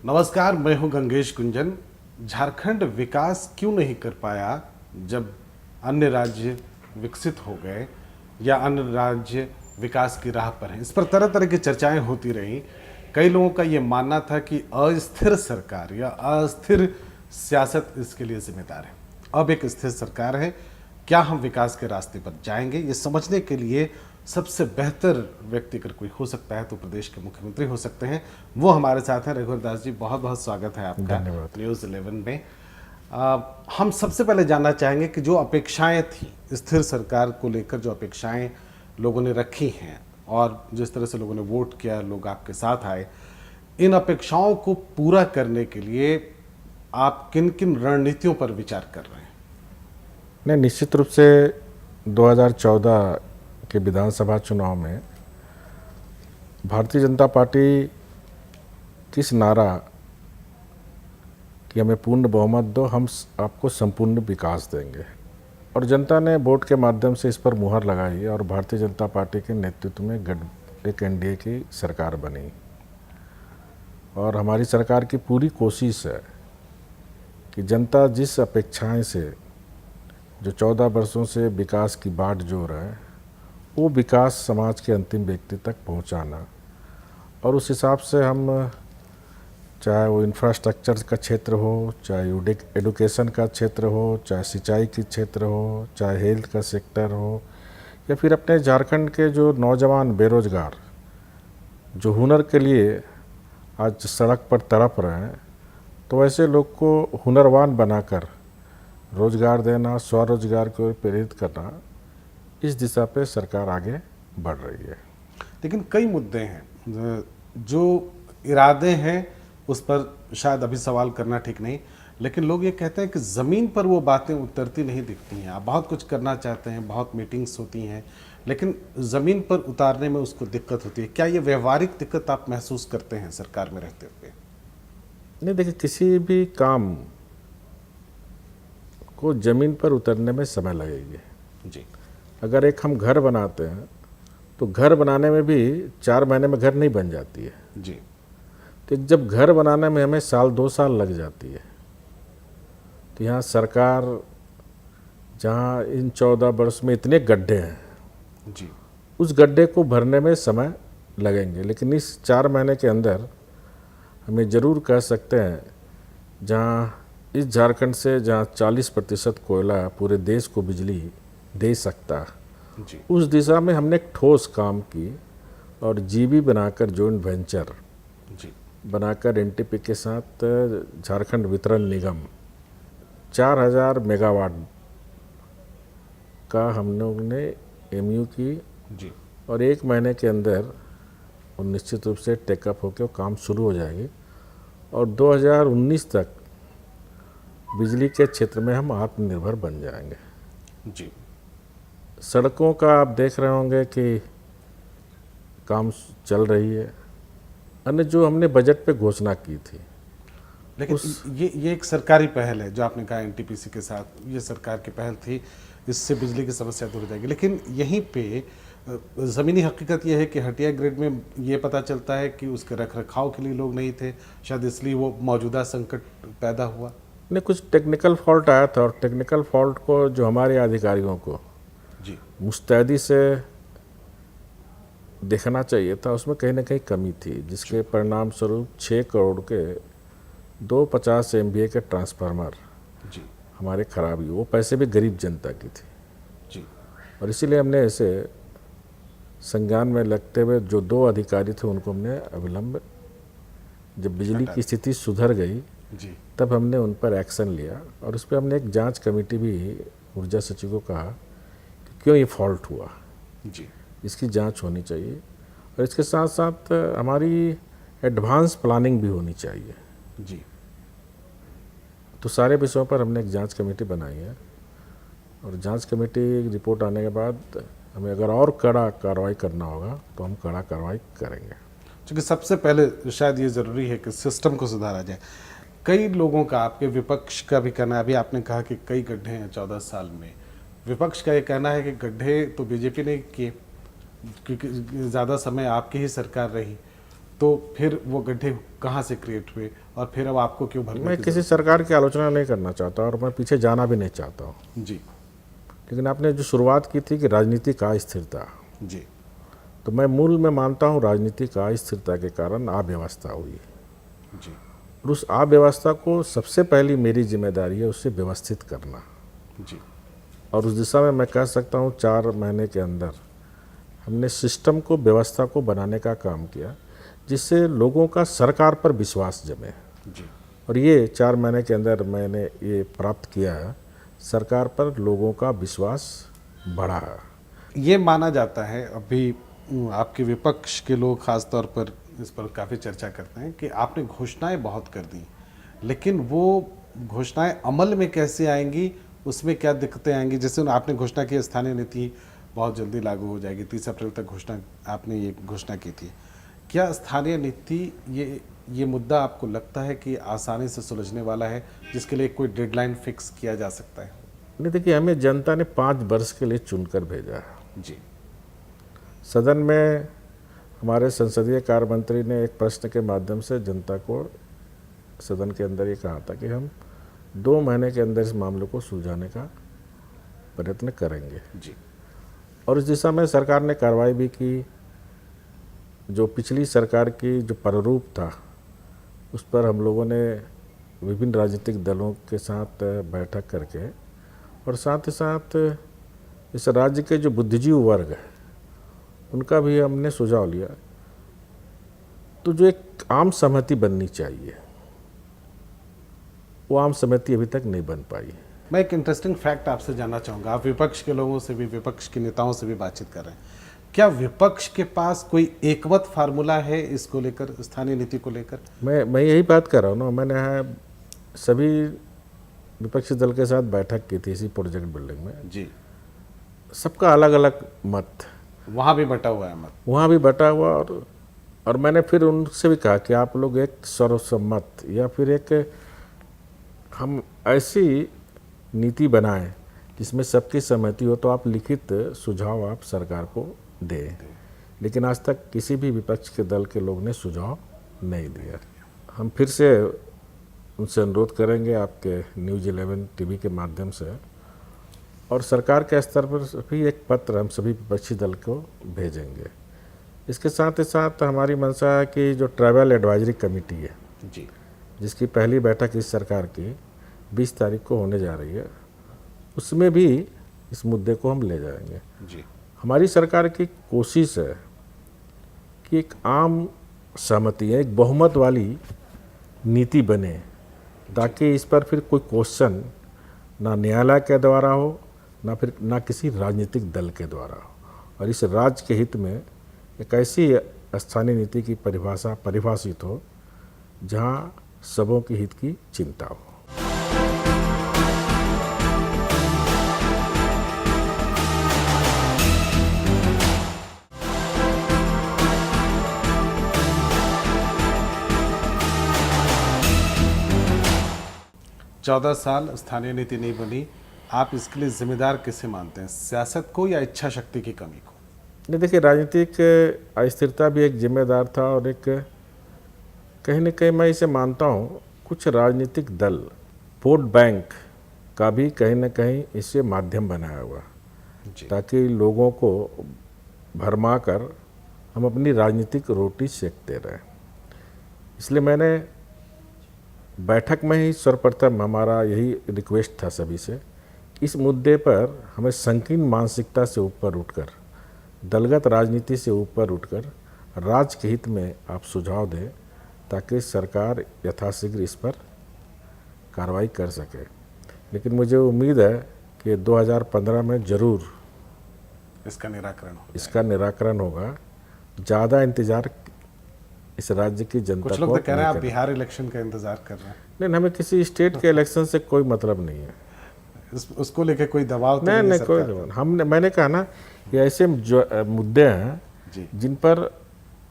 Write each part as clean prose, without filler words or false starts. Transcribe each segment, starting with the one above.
नमस्कार, मैं हूं गंगेश कुंजन। झारखंड विकास क्यों नहीं कर पाया जब अन्य राज्य विकसित हो गए या अन्य राज्य विकास की राह पर हैं? इस पर तरह तरह की चर्चाएं होती रहीं। कई लोगों का ये मानना था कि अस्थिर सरकार या अस्थिर सियासत इसके लिए जिम्मेदार है। अब एक स्थिर सरकार है, क्या हम विकास के रास्ते पर जाएंगे? ये समझने के लिए सबसे बेहतर व्यक्ति अगर कोई हो सकता है तो प्रदेश के मुख्यमंत्री हो सकते हैं। वो हमारे साथ हैं। रघुवर दास जी, बहुत बहुत स्वागत है आपका धन्यवाद। न्यूज़ 11 में। हम सबसे पहले जानना चाहेंगे कि जो अपेक्षाएं थी स्थिर सरकार को लेकर, जो अपेक्षाएं लोगों ने रखी हैं और जिस तरह से लोगों ने वोट किया, लोग आपके साथ आए, इन अपेक्षाओं को पूरा करने के लिए आप किन किन रणनीतियों पर विचार कर रहे हैं? नहीं, निश्चित रूप से 2014 के विधानसभा चुनाव में भारतीय जनता पार्टी किस नारा कि हमें पूर्ण बहुमत दो, हम आपको संपूर्ण विकास देंगे, और जनता ने वोट के माध्यम से इस पर मुहर लगाई और भारतीय जनता पार्टी के नेतृत्व में एक एनडीए की सरकार बनी। और हमारी सरकार की पूरी कोशिश है कि जनता जिस अपेक्षाएं से जो 14 वर्षों से विकास की बाट जोड़ है, वो विकास समाज के अंतिम व्यक्ति तक पहुंचाना। और उस हिसाब से हम, चाहे वो इंफ्रास्ट्रक्चर का क्षेत्र हो, चाहे एडुकेशन का क्षेत्र हो, चाहे सिंचाई की क्षेत्र हो, चाहे हेल्थ का सेक्टर हो, या फिर अपने झारखंड के जो नौजवान बेरोजगार जो हुनर के लिए आज सड़क पर तड़प रहे हैं, तो ऐसे लोग को हुनरवान बनाकर रोजगार देना, स्वरोजगार को प्रेरित करना, इस दिशा पे सरकार आगे बढ़ रही है। लेकिन कई मुद्दे हैं, जो इरादे हैं उस पर शायद अभी सवाल करना ठीक नहीं, लेकिन लोग ये कहते हैं कि ज़मीन पर वो बातें उतरती नहीं दिखती हैं। आप बहुत कुछ करना चाहते हैं, बहुत मीटिंग्स होती हैं, लेकिन ज़मीन पर उतारने में उसको दिक्कत होती है। क्या ये व्यवहारिक दिक्कत आप महसूस करते हैं सरकार में रहते हुए? नहीं, देखिए, किसी भी काम को ज़मीन पर उतरने में समय लगेगी। जी अगर एक हम घर बनाते हैं तो घर बनाने में भी 4 महीने में घर नहीं बन जाती है। जी तो जब घर बनाने में हमें साल 2 साल लग जाती है, तो यहाँ सरकार, जहाँ इन 14 वर्ष में इतने गड्ढे हैं, जी उस गड्ढे को भरने में समय लगेंगे। लेकिन इस 4 महीने के अंदर हमें ज़रूर कह सकते हैं, जहाँ इस झारखंड से जहाँ 40% कोयला पूरे देश को बिजली दे सकता, जी उस दिशा में हमने एक ठोस काम की। और जीबी बनाकर, जॉइंट वेंचर जी बनाकर एनटीपी के साथ झारखंड वितरण निगम 4000 मेगावाट का हम लोग ने एमयू की, जी और 1 महीने के अंदर वो निश्चित रूप से टेकअप होकर काम शुरू हो जाएगी। और 2019 तक बिजली के क्षेत्र में हम आत्मनिर्भर बन जाएंगे। जी सड़कों का आप देख रहे होंगे कि काम चल रही है, अन्य जो हमने बजट पे घोषणा की थी। लेकिन ये एक सरकारी पहल है जो आपने कहा एनटीपीसी के साथ, ये सरकार की पहल थी, इससे बिजली की समस्या दूर हो जाएगी। लेकिन यहीं पे ज़मीनी हकीकत ये है कि हटिया ग्रिड में ये पता चलता है कि उसके रख रखाव के लिए लोग नहीं थे, शायद इसलिए वो मौजूदा संकट पैदा हुआ। ने कुछ टेक्निकल फॉल्ट आया था, और टेक्निकल फॉल्ट को जो हमारे अधिकारियों को जी मुस्तैदी से देखना चाहिए था, उसमें कहीं ना कहीं कमी थी, जिसके परिणाम स्वरूप 6 करोड़ के 250 MVA के ट्रांसफार्मर जी हमारे खराब हुए। वो पैसे भी गरीब जनता की थी, जी और इसीलिए हमने ऐसे संज्ञान में लगते हुए जो 2 अधिकारी थे उनको हमने अविलंब, जब बिजली की स्थिति सुधर गई जी तब हमने उन पर एक्शन लिया। और उस पर हमने एक जांच कमेटी भी ऊर्जा सचिव को कहा कि क्यों ये फॉल्ट हुआ, जी इसकी जांच होनी चाहिए, और इसके साथ साथ हमारी एडवांस प्लानिंग भी होनी चाहिए। जी तो सारे विषयों पर हमने एक जांच कमेटी बनाई है, और जांच कमेटी रिपोर्ट आने के बाद हमें अगर और कड़ा कार्रवाई करना होगा तो हम कड़ा कार्रवाई करेंगे। क्योंकि सबसे पहले शायद ये ज़रूरी है कि सिस्टम को सुधारा जाए। कई लोगों का, आपके विपक्ष का भी कहना है, अभी आपने कहा कि कई गड्ढे हैं 14 साल में, विपक्ष का ये कहना है कि गड्ढे तो बीजेपी ने किए क्योंकि ज़्यादा समय आपकी ही सरकार रही, तो फिर वो गड्ढे कहाँ से क्रिएट हुए और फिर अब आपको क्यों भरने मैं की किसी सरकार की आलोचना नहीं करना चाहता और मैं पीछे जाना भी नहीं चाहता हूँ, जरूरत? जी लेकिन आपने जो शुरुआत की थी कि राजनीति का अस्थिरता, जी तो मैं मूल में मानता हूँ राजनीति का अस्थिरता के कारण अव्यवस्था हुई जी और उस अव्यवस्था को सबसे पहली मेरी जिम्मेदारी है उससे व्यवस्थित करना। जी और उस दिशा में मैं कह सकता हूँ 4 महीने के अंदर हमने सिस्टम को, व्यवस्था को बनाने का काम किया जिससे लोगों का सरकार पर विश्वास जमे। जी और ये 4 महीने के अंदर मैंने ये प्राप्त किया है, सरकार पर लोगों का विश्वास बढ़ा है। ये माना जाता है अभी आपके विपक्ष के लोग खास तौर पर इस पर काफ़ी चर्चा करते हैं कि आपने घोषणाएं बहुत कर दी, लेकिन वो घोषणाएं अमल में कैसे आएंगी, उसमें क्या दिक्कतें आएंगी। जैसे आपने घोषणा की स्थानीय नीति बहुत जल्दी लागू हो जाएगी, 30 अप्रैल तक घोषणा आपने ये घोषणा की थी। क्या स्थानीय नीति ये मुद्दा आपको लगता है कि आसानी से सुलझने वाला है, जिसके लिए कोई डेडलाइन फिक्स किया जा सकता है? नहीं, देखिए हमें जनता ने 5 वर्ष के लिए चुनकर भेजा है। जी सदन में हमारे संसदीय कार्य मंत्री ने एक प्रश्न के माध्यम से जनता को सदन के अंदर ये कहा था कि हम 2 महीने के अंदर इस मामले को सुलझाने का प्रयत्न करेंगे जी और इस दिशा में सरकार ने कार्रवाई भी की। जो पिछली सरकार की जो प्रारूप था उस पर हम लोगों ने विभिन्न राजनीतिक दलों के साथ बैठक करके और साथ ही साथ इस राज्य के जो बुद्धिजीवी वर्ग है उनका भी हमने सुझाव लिया। तो जो एक आम सहमति बननी चाहिए वो आम सहमति अभी तक नहीं बन पाई। मैं एक इंटरेस्टिंग फैक्ट आपसे जानना चाहूँगा। आप विपक्ष के लोगों से भी, विपक्ष के नेताओं से भी बातचीत कर रहे हैं, क्या विपक्ष के पास कोई एकमत फार्मूला है इसको लेकर, स्थानीय नीति को लेकर? मैं यही बात कर रहा हूँ ना। मैंने सभी विपक्षी दल के साथ बैठक की थी इसी प्रोजेक्ट बिल्डिंग में। जी सबका अलग अलग मत, वहाँ भी बटा हुआ है मत? वहाँ भी बटा हुआ। और मैंने फिर उनसे भी कहा कि आप लोग एक सर्वसम्मत या फिर एक हम ऐसी नीति बनाएं जिसमें सबकी सहमति हो, तो आप लिखित सुझाव आप सरकार को दें। लेकिन आज तक किसी भी विपक्ष के दल के लोग ने सुझाव नहीं दिया। हम फिर से उनसे अनुरोध करेंगे आपके न्यूज़ 11 टीवी के माध्यम से, और सरकार के स्तर पर भी एक पत्र हम सभी विपक्षी दल को भेजेंगे। इसके साथ ही साथ हमारी मंशा है कि जो ट्रैवल एडवाइजरी कमेटी है जी जिसकी पहली बैठक इस सरकार की 20 तारीख को होने जा रही है, उसमें भी इस मुद्दे को हम ले जाएंगे। जी हमारी सरकार की कोशिश है कि एक आम सहमति है, एक बहुमत वाली नीति बने, ताकि इस पर फिर कोई क्वेश्चन ना न्यायालय के द्वारा हो ना किसी राजनीतिक दल के द्वारा हो। और इस राज्य के हित में एक ऐसी स्थानीय नीति की परिभाषित हो जहाँ सबों के हित की चिंता हो। चौदह साल स्थानीय नीति नहीं बनी, आप इसके लिए जिम्मेदार किसे मानते हैं, सियासत को या इच्छा शक्ति की कमी को? नहीं, देखिए राजनीतिक अस्थिरता भी एक जिम्मेदार था और एक कहीं न कहीं मैं इसे मानता हूँ कुछ राजनीतिक दल, वोट बैंक का भी कहीं न कहीं इससे माध्यम बनाया हुआ, ताकि लोगों को भरमा कर हम अपनी राजनीतिक रोटी सेकते रहें। इसलिए मैंने बैठक में ही सर्वप्रथम हमारा यही रिक्वेस्ट था सभी से, इस मुद्दे पर हमें संकीर्ण मानसिकता से ऊपर उठकर, दलगत राजनीति से ऊपर उठकर राज्य के हित में आप सुझाव दें, ताकि सरकार यथाशीघ्र इस पर कार्रवाई कर सके। लेकिन मुझे उम्मीद है कि 2015 में ज़रूर इसका निराकरण होगा। ज़्यादा इंतज़ार इस राज्य की जनता को कुछ लोग तो कह रहे हैं आप बिहार इलेक्शन का इंतजार कर रहे हैं। नहीं, हमें किसी स्टेट के इलेक्शन से कोई मतलब नहीं है। उसको लेके कोई दबाव तो नहीं, कोई दबाव। मैंने कहा ना, ये ऐसे मुद्दे हैं जिन पर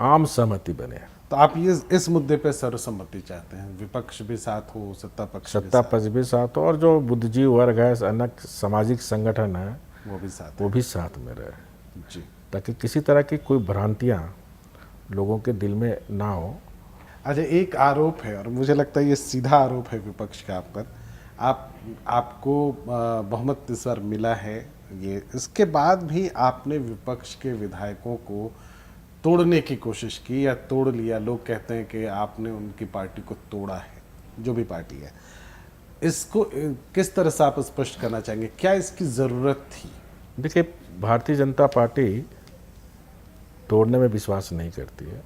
आम सहमति बने। तो आप ये इस मुद्दे पे सर्वसम्मति चाहते हैं, विपक्ष भी साथ हो, सत्ता पक्ष भी साथ हो, और जो बुद्धिजीवी वर्ग है, अन्य सामाजिक संगठन है, वो भी साथ में रहे, ताकि किसी तरह की कोई भ्रांतियाँ लोगों के दिल में ना हो। अच्छा, एक आरोप है और मुझे लगता है ये सीधा आरोप है विपक्ष का आप पर। आपको बहुमत इस बार मिला है, ये इसके बाद भी आपने विपक्ष के विधायकों को तोड़ने की कोशिश की या तोड़ लिया। लोग कहते हैं कि आपने उनकी पार्टी को तोड़ा है, जो भी पार्टी है। इसको किस तरह से आप स्पष्ट करना चाहेंगे, क्या इसकी ज़रूरत थी? देखिए, भारतीय जनता पार्टी तोड़ने में विश्वास नहीं करती है,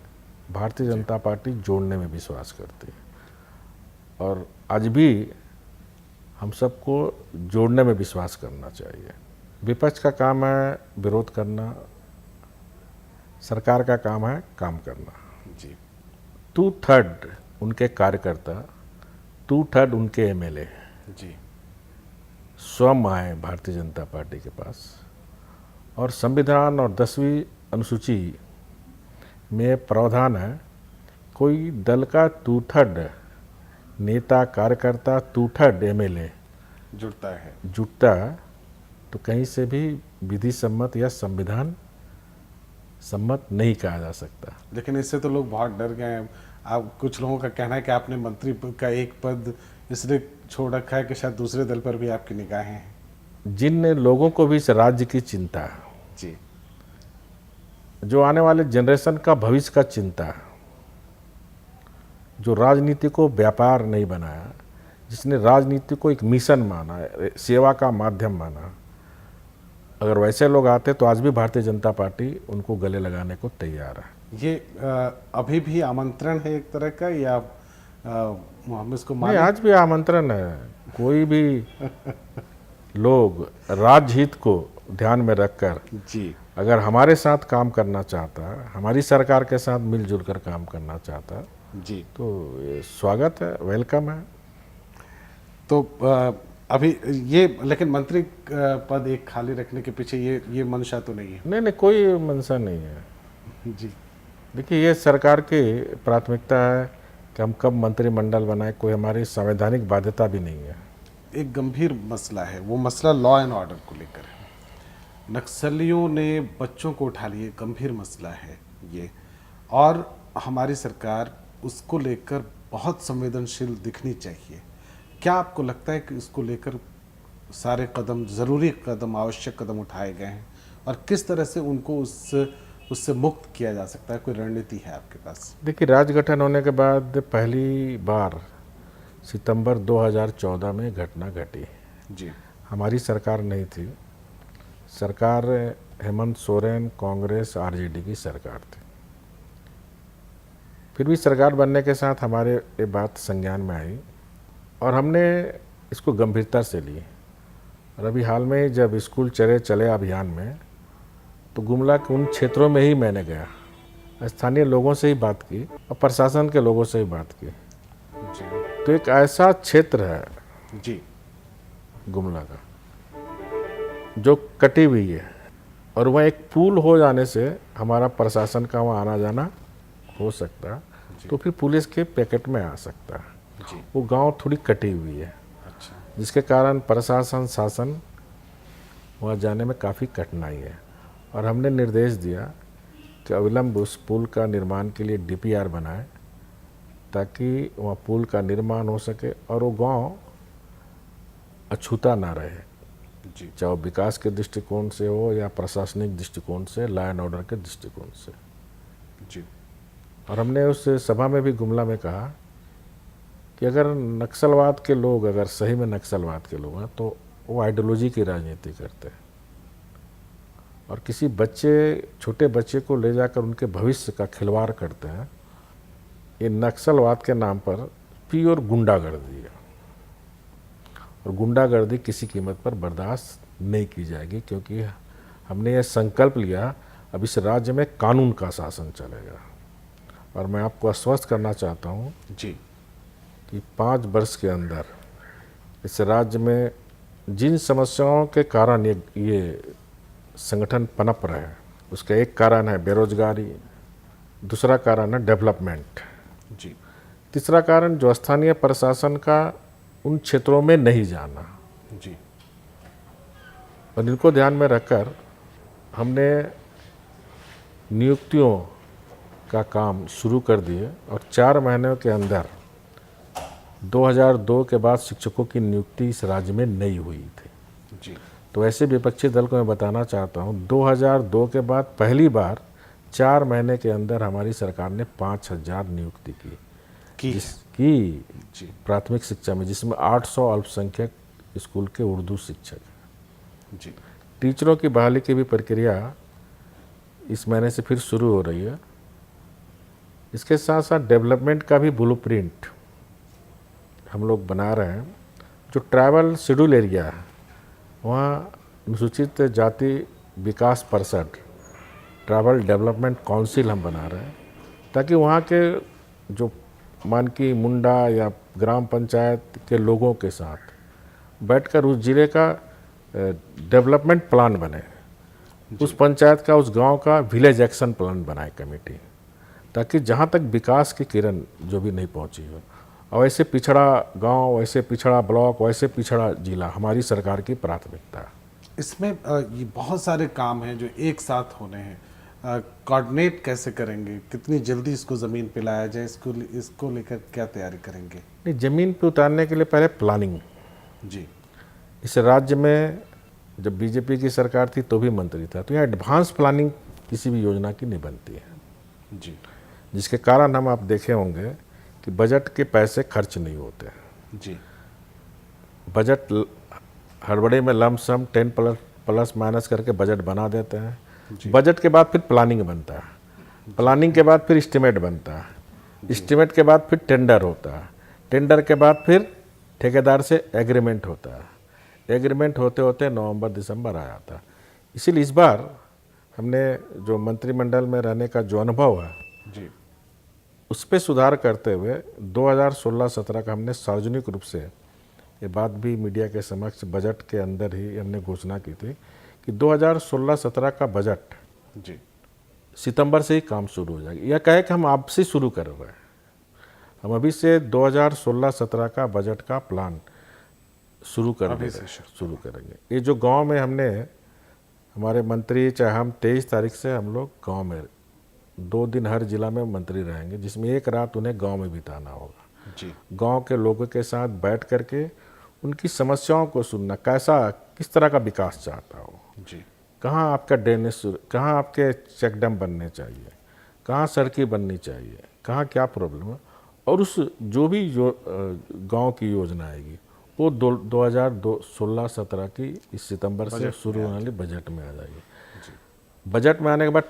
भारतीय जनता पार्टी जोड़ने में विश्वास करती है। और आज भी हम सबको जोड़ने में विश्वास करना चाहिए। विपक्ष का काम है विरोध करना, सरकार का काम है काम करना। जी 2/3 उनके कार्यकर्ता, 2/3 उनके एमएलए जी स्वयं आए भारतीय जनता पार्टी के पास, और संविधान और 10वीं अनुसूची में प्रावधान है, कोई दल का 2/3 नेता कार्यकर्ता, 2/3 एमएलए जुड़ता है। जुटता है तो कहीं से भी विधि सम्मत या संविधान सम्मत नहीं कहा जा सकता। लेकिन इससे तो लोग बहुत डर गए हैं। आप, कुछ लोगों का कहना है कि आपने मंत्री का एक पद इसलिए छोड़ रखा है कि शायद दूसरे दल पर भी आपकी निगाहें हैं। जिन लोगों को भी इस राज्य की चिंता है, जी जो आने वाले जनरेशन का भविष्य का चिंता है, जो राजनीति को व्यापार नहीं बनाया, जिसने राजनीति को एक मिशन माना, सेवा का माध्यम माना, अगर वैसे लोग आते तो आज भी भारतीय जनता पार्टी उनको गले लगाने को तैयार है। ये अभी भी आमंत्रण है एक तरह का, या हम इसको नहीं, माने? आज भी आमंत्रण है। कोई भी लोग राज्य हित को ध्यान में रखकर जी अगर हमारे साथ काम करना चाहता, हमारी सरकार के साथ मिलजुल कर काम करना चाहता, जी तो ये स्वागत है, वेलकम है। तो अभी ये, लेकिन मंत्री पद एक खाली रखने के पीछे ये मंशा तो नहीं है? नहीं नहीं, कोई मंशा नहीं है। जी देखिए, ये सरकार की प्राथमिकता है कि हम कब मंत्रिमंडल बनाए, कोई हमारी संवैधानिक बाध्यता भी नहीं है। एक गंभीर मसला है, वो मसला लॉ एंड ऑर्डर को लेकर है। नक्सलियों ने बच्चों को उठा लिए, गंभीर मसला है ये, और हमारी सरकार उसको लेकर बहुत संवेदनशील दिखनी चाहिए। क्या आपको लगता है कि इसको लेकर सारे कदम, ज़रूरी कदम, आवश्यक कदम उठाए गए हैं, और किस तरह से उनको उससे मुक्त किया जा सकता है? कोई रणनीति है आपके पास? देखिए, राज्य गठन होने के बाद पहली बार सितंबर 2014 में घटना घटी। जी हमारी सरकार नहीं थी, सरकार हेमंत सोरेन, कांग्रेस, आरजेडी की सरकार थी। फिर भी सरकार बनने के साथ हमारे ये बात संज्ञान में आई और हमने इसको गंभीरता से ली। और अभी हाल में जब स्कूल चले अभियान में, तो गुमला के उन क्षेत्रों में ही मैंने गया, स्थानीय लोगों से ही बात की और प्रशासन के लोगों से ही बात की। जी तो एक ऐसा क्षेत्र है जी गुमला का जो कटी हुई है, और वह एक पुल हो जाने से हमारा प्रशासन का वहाँ आना जाना हो सकता, तो फिर पुलिस के पैकेट में आ सकता। जी वो गांव थोड़ी कटी हुई है, अच्छा जिसके कारण प्रशासन शासन वहाँ जाने में काफ़ी कठिनाई है। और हमने निर्देश दिया कि अविलंब उस पुल का निर्माण के लिए डीपीआर बनाए, ताकि वहाँ पुल का निर्माण हो सके और वो गांव अछूता ना रहे, जी चाहे वो विकास के दृष्टिकोण से हो या प्रशासनिक दृष्टिकोण से, लॉ एंड ऑर्डर के दृष्टिकोण से। जी और हमने उस सभा में भी गुमला में कहा कि अगर नक्सलवाद के लोग, अगर सही में नक्सलवाद के लोग हैं, तो वो आइडियोलॉजी की राजनीति करते हैं और किसी छोटे बच्चे को ले जाकर उनके भविष्य का खिलवाड़ करते हैं। ये नक्सलवाद के नाम पर प्योर गुंडागर्दी है, और गुंडागर्दी किसी कीमत पर बर्दाश्त नहीं की जाएगी, क्योंकि हमने ये संकल्प लिया अब इस राज्य में कानून का शासन चलेगा। और मैं आपको आश्वस्त करना चाहता हूँ जी कि 5 वर्ष के अंदर इस राज्य में जिन समस्याओं के कारण ये संगठन पनप रहे हैं, उसका एक कारण है बेरोजगारी, दूसरा कारण है डेवलपमेंट, जी तीसरा कारण जो स्थानीय प्रशासन का उन क्षेत्रों में नहीं जाना। जी और इनको ध्यान में रखकर हमने नियुक्तियों का काम शुरू कर दिए और 4 महीनों के अंदर 2002 के बाद शिक्षकों की नियुक्ति इस राज्य में नहीं हुई थी। जी तो ऐसे विपक्षी दल को मैं बताना चाहता हूँ 2002 के बाद पहली बार 4 महीने के अंदर हमारी सरकार ने 5000 नियुक्ति की जिसकी जी प्राथमिक शिक्षा में, जिसमें 800 अल्पसंख्यक स्कूल के उर्दू शिक्षक। जी टीचरों की बहाली की भी प्रक्रिया इस महीने से फिर शुरू हो रही है। इसके साथ साथ डेवलपमेंट का भी ब्लूप्रिंट हम लोग बना रहे हैं। जो ट्राइबल शेड्यूल एरिया है वहाँ अनुसूचित जाति विकास परिषद, ट्राइबल डेवलपमेंट काउंसिल हम बना रहे हैं, ताकि वहाँ के जो मान की मुंडा या ग्राम पंचायत के लोगों के साथ बैठकर उस जिले का डेवलपमेंट प्लान बने, उस पंचायत का, उस गांव का विलेज एक्शन प्लान बनाए कमेटी, ताकि जहां तक विकास की किरण जो भी नहीं पहुंची हो, और वैसे पिछड़ा गांव, वैसे पिछड़ा ब्लॉक, वैसे पिछड़ा जिला हमारी सरकार की प्राथमिकता है। इसमें ये बहुत सारे काम हैं जो एक साथ होने हैं। कोऑर्डिनेट कैसे करेंगे, कितनी जल्दी इसको ज़मीन पे लाया जाए, इसको लेकर क्या तैयारी करेंगे? नहीं, ज़मीन पे उतारने के लिए पहले प्लानिंग। जी इस राज्य में जब बीजेपी की सरकार थी तो भी मंत्री था, तो यहाँ एडवांस प्लानिंग किसी भी योजना की नहीं बनती है, जी जिसके कारण हम आप देखे होंगे कि बजट के पैसे खर्च नहीं होते। जी बजट हड़बड़ी में लमसम 10 प्लस माइनस करके बजट बना देते हैं। बजट के बाद फिर प्लानिंग बनता है, प्लानिंग के बाद फिर एस्टिमेट बनता है, एस्टिमेट के बाद फिर टेंडर होता है, टेंडर के बाद फिर ठेकेदार से एग्रीमेंट होता है, एग्रीमेंट होते होते नवंबर दिसंबर आ जाता है। इसीलिए इस बार हमने जो मंत्रिमंडल में रहने का जो अनुभव है जी उस पर सुधार करते हुए 2016-17 का हमने सार्वजनिक रूप से ये बात भी मीडिया के समक्ष बजट के अंदर ही हमने घोषणा की थी कि 2016-17 का बजट जी सितंबर से ही काम शुरू हो जाएगा। यह कहे कि हम आप से शुरू कर रहे हैं, हम अभी से 2016-17 का बजट का प्लान शुरू करेंगे। ये जो गांव में हमने हमारे मंत्री, चाहे हम 23 तारीख से हम लोग गांव में 2 दिन हर जिला में मंत्री रहेंगे, जिसमें एक रात उन्हें गांव में बिताना होगा। जी गांव के लोगों के साथ बैठ करके उनकी समस्याओं को सुनना, किस तरह का विकास चाहता हो, जी कहाँ आपका ड्रेनेज, कहाँ आपके चेक डैम बनने चाहिए, कहाँ सड़कें बननी चाहिए, कहाँ क्या प्रॉब्लम है, और उस जो भी गांव की योजना आएगी वो 2016-17 की इस सितंबर से शुरू होने वाली बजट में आ जाएगी। बजट में आने के बाद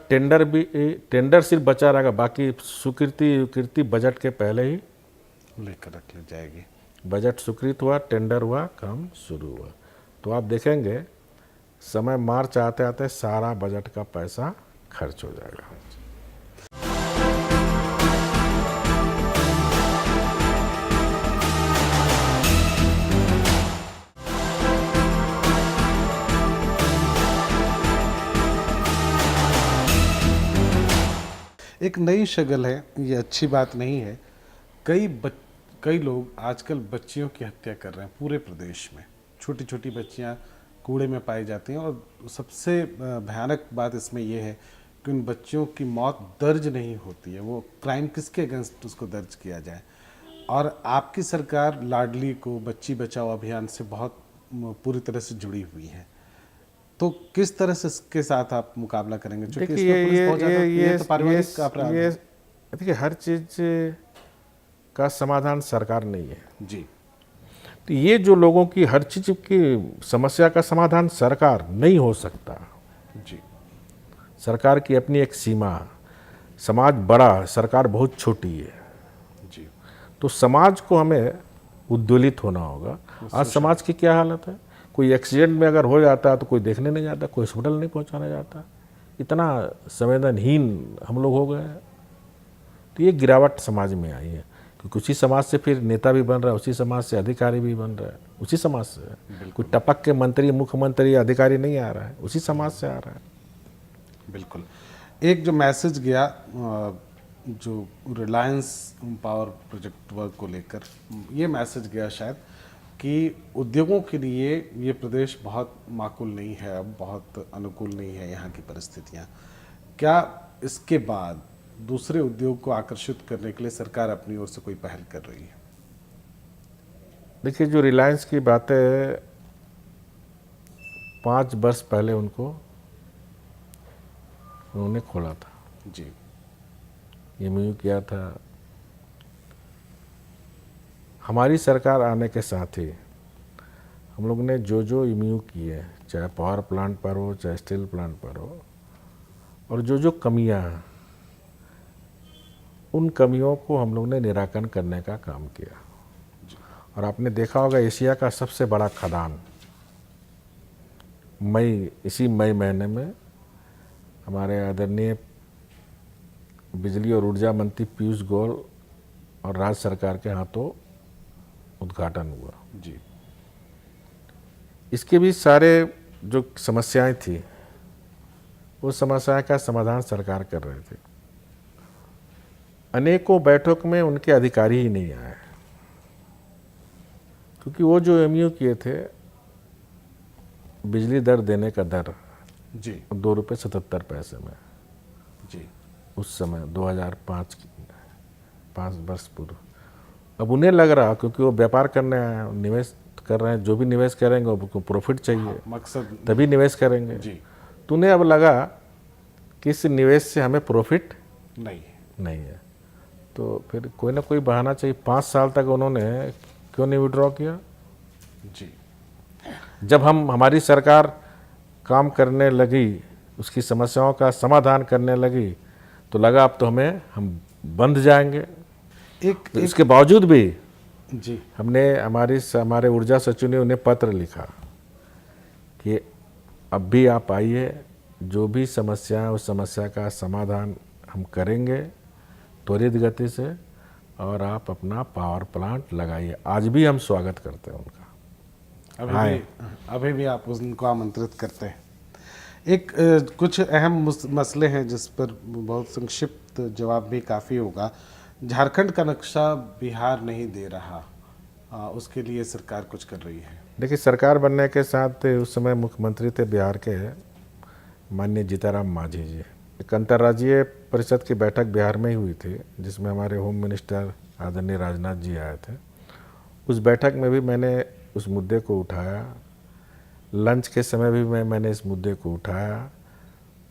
टेंडर सिर्फ बचा रहेगा, बाकी स्वीकृति बजट के पहले ही लेकर रख ली जाएगी। बजट स्वीकृत हुआ, टेंडर हुआ, काम शुरू हुआ, तो आप देखेंगे समय मार्च आते आते सारा बजट का पैसा खर्च हो जाएगा। एक नई शगल है, ये अच्छी बात नहीं है। कई लोग आजकल बच्चियों की हत्या कर रहे हैं पूरे प्रदेश में। छोटी छोटी बच्चियां कूड़े में पाई जाती हैं, और सबसे भयानक बात इसमें यह है कि उन बच्चियों की मौत दर्ज नहीं होती है। वो क्राइम किसके अगेंस्ट उसको दर्ज किया जाए? और आपकी सरकार लाडली को बच्ची बचाओ अभियान से बहुत पूरी तरह से जुड़ी हुई है, तो किस तरह से इसके साथ आप मुकाबला करेंगे? देखिए, तो पारिवारिक अपराध है। देखिए, हर चीज का समाधान सरकार नहीं है जी तो ये जो लोगों की हर चीज की समस्या का समाधान सरकार नहीं हो सकता। जी सरकार की अपनी एक सीमा, समाज बड़ा है, सरकार बहुत छोटी है। जी तो समाज को हमें उद्वेलित होना होगा। आज समाज की क्या हालत है, कोई एक्सीडेंट में अगर हो जाता है तो कोई देखने नहीं जाता, कोई हॉस्पिटल नहीं पहुंचाने जाता, इतना संवेदनहीन हम लोग हो गए हैं। तो ये गिरावट समाज में आई है, क्योंकि उसी समाज से फिर नेता भी बन रहा है, उसी समाज से अधिकारी भी बन रहा है, उसी समाज से। कोई टपक के मंत्री, मुख्यमंत्री, अधिकारी नहीं आ रहा है, उसी समाज से आ रहा है। बिल्कुल। एक जो मैसेज गया जो रिलायंस पावर प्रोजेक्ट वर्क को लेकर, ये मैसेज गया शायद कि उद्योगों के लिए ये प्रदेश बहुत माकूल नहीं है, अब बहुत अनुकूल नहीं है यहाँ की परिस्थितियाँ। क्या इसके बाद दूसरे उद्योग को आकर्षित करने के लिए सरकार अपनी ओर से कोई पहल कर रही है? देखिए, जो रिलायंस की बात है, 5 वर्ष पहले उन्होंने खोला था, जी एमयू किया था। हमारी सरकार आने के साथ ही हम लोग ने जो एमयू किए, चाहे पावर प्लांट पर हो, चाहे स्टील प्लांट पर हो, और जो कमियां हैं, उन कमियों को हम लोग ने निराकरण करने का काम किया। और आपने देखा होगा, एशिया का सबसे बड़ा खदान इसी मई महीने में हमारे आदरणीय बिजली और ऊर्जा मंत्री पीयूष गोयल और राज्य सरकार के हाथों उद्घाटन हुआ। जी इसके भी सारे जो समस्याएं थी, वो समस्या का समाधान सरकार कर रहे थे। अनेकों बैठक में उनके अधिकारी ही नहीं आए, क्योंकि वो जो एमयू किए थे, बिजली दर देने का दर जी 2 रुपये 77 पैसे में, जी उस समय 2005 5 वर्ष पूर्व। अब उन्हें लग रहा, क्योंकि वो व्यापार करने आए हैं, निवेश कर रहे हैं, जो भी निवेश करेंगे उनको प्रॉफिट चाहिए, मकसद तभी निवेश करेंगे। जी तो उन्हें अब लगा कि इस निवेश से हमें प्रॉफिट नहीं है, तो फिर कोई ना कोई बहाना चाहिए। 5 साल तक उन्होंने क्यों नहीं विड्रॉ किया? जी जब हमारी सरकार काम करने लगी, उसकी समस्याओं का समाधान करने लगी, तो लगा अब तो हम बंद जाएंगे। तो इसके बावजूद भी जी हमारे ऊर्जा सचिव ने उन्हें पत्र लिखा कि अब भी आप आइए, जो भी समस्या है उस समस्या का समाधान हम करेंगे त्वरित गति से, और आप अपना पावर प्लांट लगाइए। आज भी हम स्वागत करते हैं उनका। अभी भी आप उनको आमंत्रित करते हैं। कुछ अहम मसले हैं जिस पर बहुत संक्षिप्त जवाब भी काफ़ी होगा। झारखंड का नक्शा बिहार नहीं दे रहा, उसके लिए सरकार कुछ कर रही है? देखिए, सरकार बनने के साथ उस समय मुख्यमंत्री थे बिहार के माननीय जीतनराम मांझी जी। एक अंतर्राज्यीय परिषद की बैठक बिहार में ही हुई थी, जिसमें हमारे होम मिनिस्टर आदरणीय राजनाथ जी आए थे। उस बैठक में भी मैंने उस मुद्दे को उठाया, लंच के समय भी मैंने इस मुद्दे को उठाया।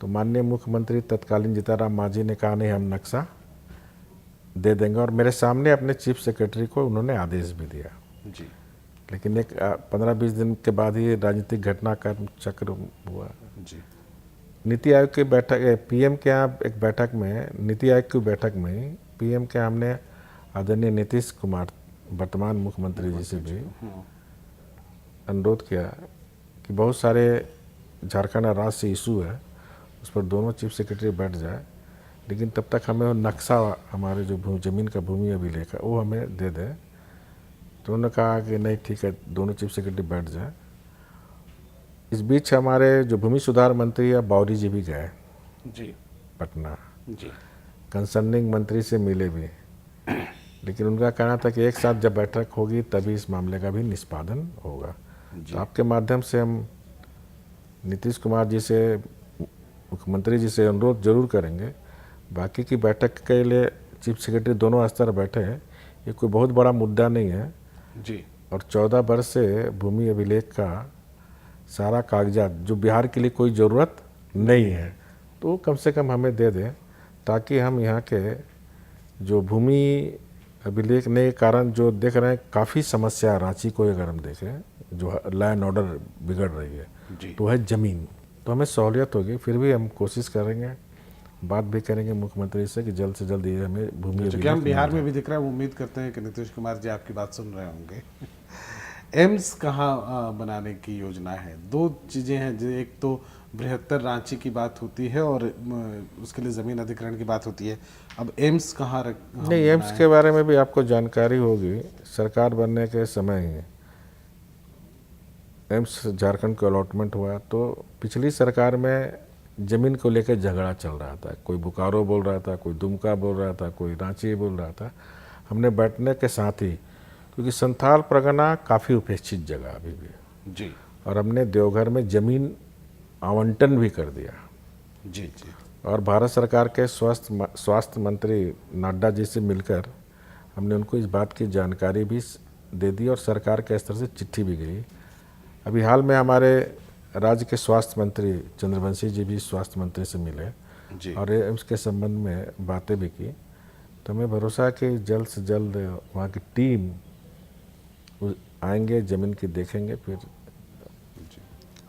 तो माननीय मुख्यमंत्री तत्कालीन जीतनराम मांझी ने कहा नहीं, हम नक्शा दे देंगे, और मेरे सामने अपने चीफ सेक्रेटरी को उन्होंने आदेश भी दिया। जी लेकिन एक 15-20 दिन के बाद ही राजनीतिक घटनाक्रम चक्र हुआ। जी नीति आयोग की बैठक, पीएम के यहाँ एक बैठक में, नीति आयोग की बैठक में पीएम के हमने आदरणीय नीतीश कुमार वर्तमान मुख्यमंत्री जी से भी अनुरोध किया कि बहुत सारे झारखंड राज्य से इशू है, उस पर दोनों चीफ सेक्रेटरी बैठ जाए, लेकिन तब तक हमें वो नक्शा, हमारे जो ज़मीन का भूमि अभिलेख है, वो हमें दे दे। तो उन्होंने कहा कि नहीं ठीक है, दोनों चीफ सेक्रेटरी बैठ जाए। इस बीच हमारे जो भूमि सुधार मंत्री है बावरी जी भी गए जी पटना, जी कंसर्निंग मंत्री से मिले भी, लेकिन उनका कहना था कि एक साथ जब बैठक होगी तभी इस मामले का भी निष्पादन होगा। तो आपके माध्यम से हम नीतीश कुमार जी से, मुख्यमंत्री जी से अनुरोध जरूर करेंगे, बाकी की बैठक के लिए चीफ सेक्रेटरी दोनों स्तर बैठे हैं, ये कोई बहुत बड़ा मुद्दा नहीं है जी। और 14 वर्ष से भूमि अभिलेख का सारा कागजात जो बिहार के लिए कोई ज़रूरत नहीं है, तो कम से कम हमें दे दें, ताकि हम यहाँ के जो भूमि अभिलेख ने कारण जो देख रहे हैं काफ़ी समस्या, रांची को अगर हम देखें जो लैंड ऑर्डर बिगड़ रही है, तो है ज़मीन, तो हमें सहूलियत होगी। फिर भी हम कोशिश करेंगे, बात भी करेंगे मुख्यमंत्री से कि जल्द से जल्द ये हमें भूमि अभिलेख। हम बिहार में भी दिख रहा है, उम्मीद करते हैं कि नीतीश कुमार जी आपकी बात सुन रहे होंगे। एम्स कहाँ बनाने की योजना है? 2 चीज़ें हैं, एक तो बृहत्तर रांची की बात होती है और उसके लिए ज़मीन अधिग्रहण की बात होती है। अब एम्स कहाँ नहीं, एम्स के बारे में भी आपको जानकारी होगी। सरकार बनने के समय ही एम्स झारखंड को अलॉटमेंट हुआ, तो पिछली सरकार में ज़मीन को लेकर झगड़ा चल रहा था, कोई बोकारो बोल रहा था, कोई दुमका बोल रहा था, कोई रांची बोल रहा था। हमने बैठने के साथ ही, क्योंकि संथाल परगना काफ़ी उपेक्षित जगह अभी भी जी, और हमने देवघर में ज़मीन आवंटन भी कर दिया जी जी, और भारत सरकार के स्वास्थ्य मंत्री नड्डा जी से मिलकर हमने उनको इस बात की जानकारी भी दे दी और सरकार के स्तर से चिट्ठी भी गई। अभी हाल में हमारे राज्य के स्वास्थ्य मंत्री चंद्रवंशी जी भी स्वास्थ्य मंत्री से मिले जी। और इसके संबंध में बातें भी की। तो हमें भरोसा है कि जल्द से जल्द वहाँ की टीम आएंगे, ज़मीन की देखेंगे। फिर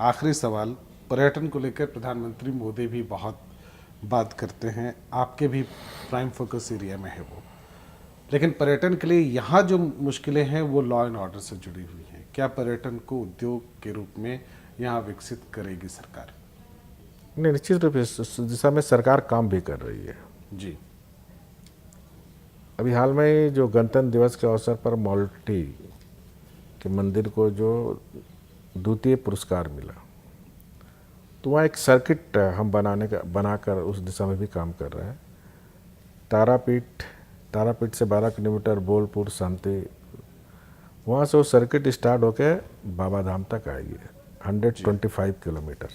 आखिरी सवाल, पर्यटन को लेकर प्रधानमंत्री मोदी भी बहुत बात करते हैं, आपके भी प्राइम फोकस एरिया में है वो, लेकिन पर्यटन के लिए यहाँ जो मुश्किलें हैं वो लॉ एंड ऑर्डर से जुड़ी हुई हैं। क्या पर्यटन को उद्योग के रूप में यहाँ विकसित करेगी सरकार? नहीं, निश्चित रूप से इस दिशा में सरकार काम भी कर रही है जी। अभी हाल में ही जो गणतंत्र दिवस के अवसर पर मॉल्टी के मंदिर को जो द्वितीय पुरस्कार मिला, तो वहाँ एक सर्किट हम बनाकर उस दिशा में भी काम कर रहे हैं। तारापीठ से 12 किलोमीटर बोलपुर शांति, वहाँ से वो सर्किट स्टार्ट होके बाबा धाम तक आएगी 125 किलोमीटर।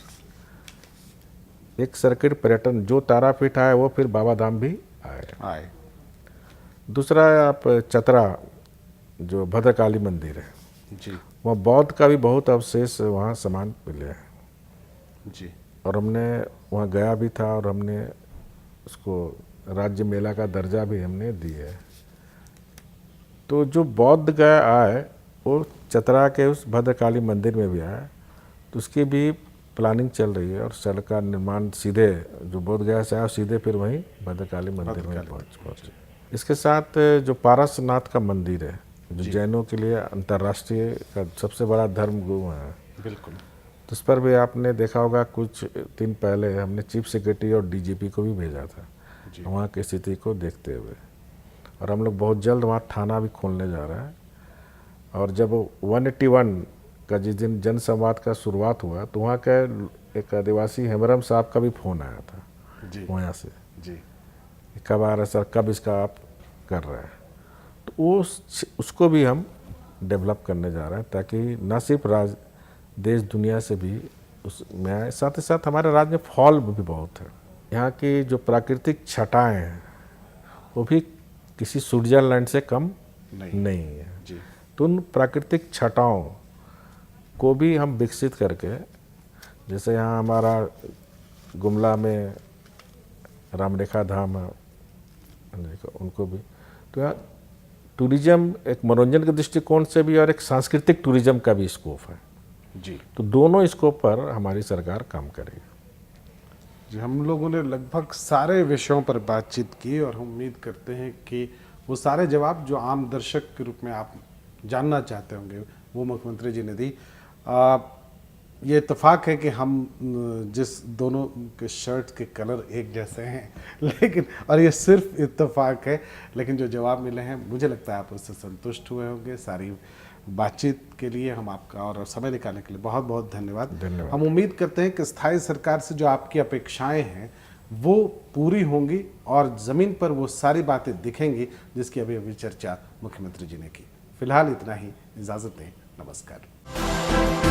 एक सर्किट पर्यटन, जो तारापीठ आए वो फिर बाबा धाम भी आए। दूसरा आप चतरा जो भद्रकाली मंदिर है जी, वहाँ बौद्ध का भी बहुत अवशेष वहाँ सामान मिले हैं जी। और हमने वहाँ गया भी था और हमने उसको राज्य मेला का दर्जा भी हमने दिया है। तो जो बौद्ध गया आए वो चतरा के उस भद्रकाली मंदिर में भी आए, तो उसकी भी प्लानिंग चल रही है और सड़क का निर्माण सीधे जो बोध गया से आया सीधे फिर वहीं भद्रकाली मंदिर में पहुँचे। इसके साथ जो पारसनाथ का मंदिर है जो जैनों के लिए अंतर्राष्ट्रीय का सबसे बड़ा धर्म गुरु है, बिल्कुल। तो उस पर भी आपने देखा होगा कुछ दिन पहले हमने चीफ सेक्रेटरी और डीजीपी को भी भेजा था वहाँ की स्थिति को देखते हुए, और हम लोग बहुत जल्द वहाँ थाना भी खोलने जा रहे हैं। और जब 181 का जिस दिन जन संवाद का शुरुआत हुआ तो वहाँ का एक आदिवासी हेमरम साहब का भी फ़ोन आया था जी, वहाँ से जी। कब आ रहा है सर, कब इसका आप कर रहे हैं, तो उसको भी हम डेवलप करने जा रहे हैं ताकि न सिर्फ देश दुनिया से भी उसमें आए, साथ ही साथ हमारे राज्य में फॉल भी बहुत है। यहाँ की जो प्राकृतिक छटाएँ हैं वो भी किसी स्विट्जरलैंड से कम नहीं है जी। तो उन प्राकृतिक छटाओं को भी हम विकसित करके, जैसे यहाँ हमारा गुमला में रामरेखा धाम है उनको भी, तो यहाँ टूरिज्म एक मनोरंजन के दृष्टिकोण से भी और एक सांस्कृतिक टूरिज्म का भी स्कोप है जी। तो दोनों स्कोप पर हमारी सरकार काम करेगी। जी, हम लोगों ने लगभग सारे विषयों पर बातचीत की और हम उम्मीद करते हैं कि वो सारे जवाब जो आम दर्शक के रूप में आप जानना चाहते होंगे वो मुख्यमंत्री जी ने दी। ये इत्तेफाक है कि हम जिस दोनों के शर्ट के कलर एक जैसे हैं, लेकिन और ये सिर्फ इत्तेफाक है, लेकिन जो जवाब मिले हैं मुझे लगता है आप उससे संतुष्ट हुए होंगे। सारी बातचीत के लिए हम आपका और समय निकालने के लिए बहुत बहुत धन्यवाद। हम उम्मीद करते हैं कि स्थायी सरकार से जो आपकी अपेक्षाएं हैं वो पूरी होंगी और ज़मीन पर वो सारी बातें दिखेंगी जिसकी अभी अभी चर्चा मुख्यमंत्री जी ने की। फिलहाल इतना ही, इजाज़त दें, नमस्कार।